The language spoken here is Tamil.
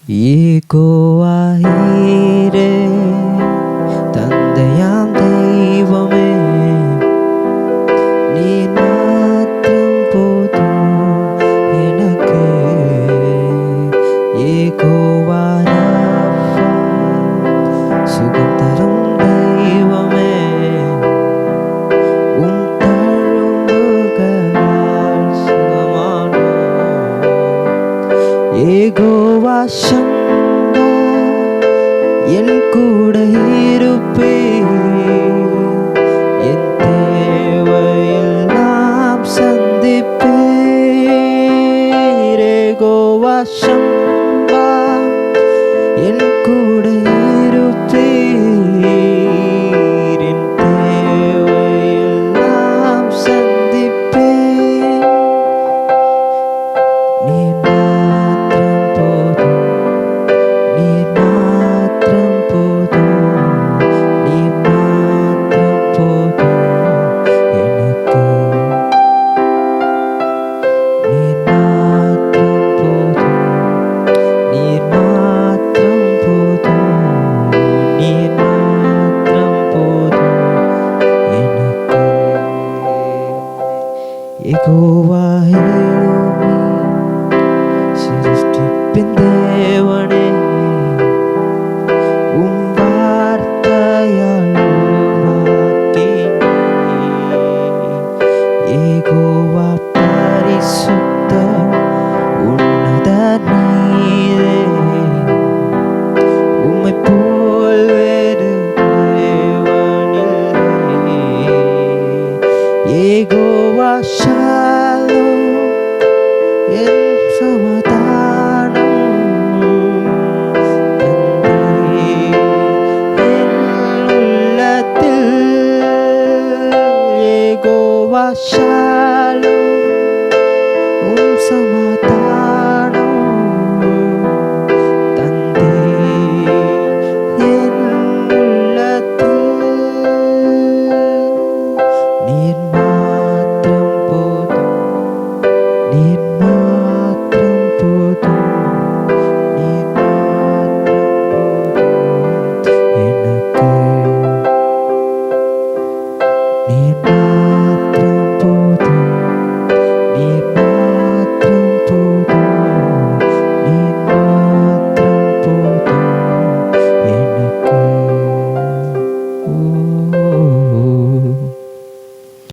ஈகோவாயிரே தந்தையாம் தெய்வமே, நீ மாத்திரம் போதும் எனக்கு. யெகோவா ராஃபா, சுகம் தரும் தெய்வமே, உம் தழும்புகளால் சுகமானோம். யெகோவா ஷம்மா, என் கூட இருப்பீர், என் தேவையெல்லாம் சந்திப்பீர். யெகோவா ஷம்மா, என் கூட இருப்பீர், என் தேவையெல்லாம் சந்திப்பீர். நீர் மாத்திரம் போதும், நீர் மாத்திரம் போதும், நீர் மாத்திரம் போதும் எனக்கு. நீர் மாத்திரம் போதும், நீர் மாத்திரம் போதும், நீர் மாத்திரம் போதும் எனக்கு. யெகோவா எலோஹி, சிருஷ்டிப்பின் தேவனே, உம் வார்த்தையால் உருவாக்கினீர். யெகோவா பரிசுத்த உன்னத நீரே, உம்மைப் போல் வேறு தேவனில்லை. யெகோவா ஷாலோம், என் சமாதானம் தந்தீர் என் உள்ளத்தில். யெகோவா ஷாலோம், உம் சமாதானம் தந்தீர் என் உள்ளத்தில். நீர் மாத்திரம் போதும், நீர்